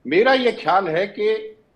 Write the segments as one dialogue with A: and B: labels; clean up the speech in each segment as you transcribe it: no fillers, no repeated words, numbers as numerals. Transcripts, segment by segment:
A: मेरा ये ख्याल है कि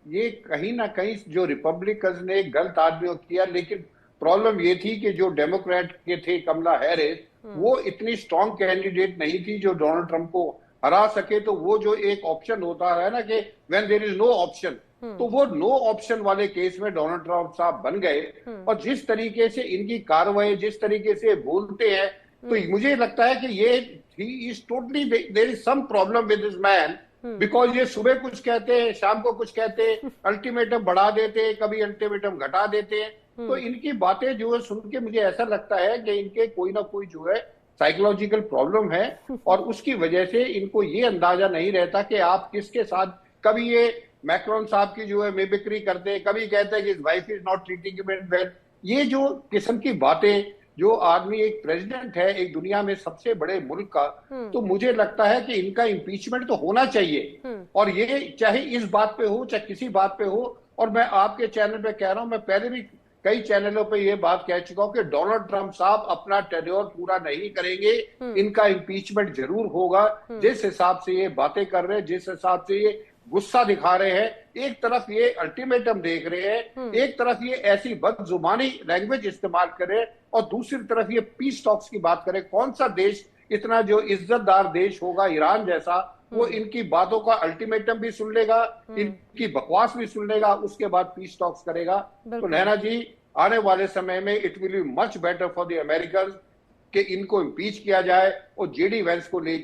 A: ये कहीं ना कहीं जो रिपब्लिकन्स ने गलत आदमी को किया, लेकिन प्रॉब्लम ये थी कि जो डेमोक्रेट के थे कमला हैरिस, वो इतनी स्ट्रांग कैंडिडेट नहीं थी जो डोनाल्ड ट्रंप को हरा सके। तो वो जो एक ऑप्शन होता है ना कि when there is no option, तो वो नो ऑप्शन वाले केस में डोनाल्ड ट्रंप साहब बन गए। और जिस तरीके से इनकी कार्रवाई, जिस तरीके से बोलते हैं, तो मुझे लगता है कि ये ही is totally, there is some problem with this man, because ये सुबह कुछ कहते हैं, शाम को कुछ कहते हैं, अल्टीमेटम बढ़ा देते हैं, कभी अल्टीमेटम घटा देते हैं। तो इनकी बातें जो है सुन के मुझे ऐसा लगता है कि इनके कोई ना कोई जो है साइकोलॉजिकल प्रॉब्लम है, और उसकी वजह से इनको ये अंदाजा नहीं रहता कि आप किसके साथ। कभी ये मैक्रोन साहब की जो है मिमिक्री करते हैं, कभी कहते हैं कि his wife is not treating him well. ये जो किस्म की बातें, जो आदमी एक प्रेसिडेंट है एक दुनिया में सबसे बड़े मुल्क का, तो मुझे लगता है कि इनका इम्पीचमेंट तो होना चाहिए। और ये चाहे इस बात पे हो चाहे किसी बात पे हो। और मैं आपके चैनल पे कह रहा हूं, मैं पहले भी कई चैनलों पे ये बात कह चुका हूं कि डोनाल्ड ट्रंप साहब अपना टेन्योर पूरा नहीं करेंगे, इनका इम्पीचमेंट जरूर होगा। जिस हिसाब से ये बातें कर रहे हैं, जिस हिसाब से ये गुस्सा दिखा रहे हैं, एक तरफ ये अल्टीमेटम देख रहे हैं, एक तरफ ये ऐसी बदजुबानी लैंग्वेज इस्तेमाल करे, और दूसरी तरफ ये पीस टॉक्स की बात करे। कौन सा देश इतना जो इज्जतदार देश होगा, ईरान जैसा, वो इनकी बातों का अल्टीमेटम भी सुन लेगा, इनकी बकवास भी सुन लेगा, उसके बाद पीस टॉक्स करेगा। तो नैना जी, आने वाले समय में it will be much better for the American कि इनको इम्पीच किया जाए और जेडी वेंस को ले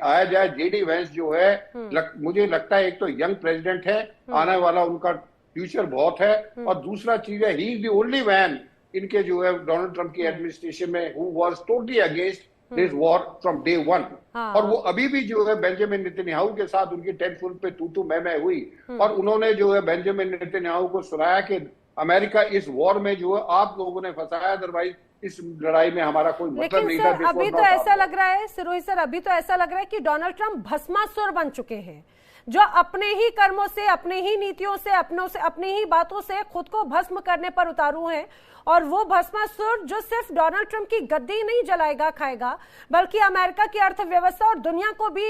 A: आया जाए। जेडी वेंस जो है मुझे लगता है एक तो यंग प्रेसिडेंट है, आने वाला उनका फ्यूचर बहुत है, और दूसरा चीज है he is the only man इनके जो है डोनाल्ड ट्रंप की एडमिनिस्ट्रेशन में who was totally against this war from day one. और वो अभी भी जो है बेंजामिन नेतन्याहू के साथ उनकी टेलीफोन पे तू मैं हुई, और उन्होंने जो है बेंजामिन नेतन्याहू को सुनाया कि अमेरिका इस वॉर में जो है आप लोगों ने फंसाया, अदरवाइज इस लड़ाई में हमारा कोई मतलब नहीं था।
B: अभी तो ऐसा लग रहा है सिरोही सर, अभी तो ऐसा लग रहा है कि डोनाल्ड ट्रंप भस्मासुर बन चुके हैं, जो अपने ही कर्मों से, अपने ही नीतियों से, अपनी ही बातों से खुद को भस्म करने पर उतारू हैं। और वो भस्मासुर जो सिर्फ डोनाल्ड ट्रंप की गद्दी नहीं जलाएगा खाएगा, बल्कि अमेरिका की अर्थव्यवस्था और दुनिया को भी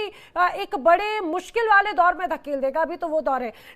B: एक बड़े मुश्किल वाले दौर में धकेल देगा। अभी तो वो दौर है।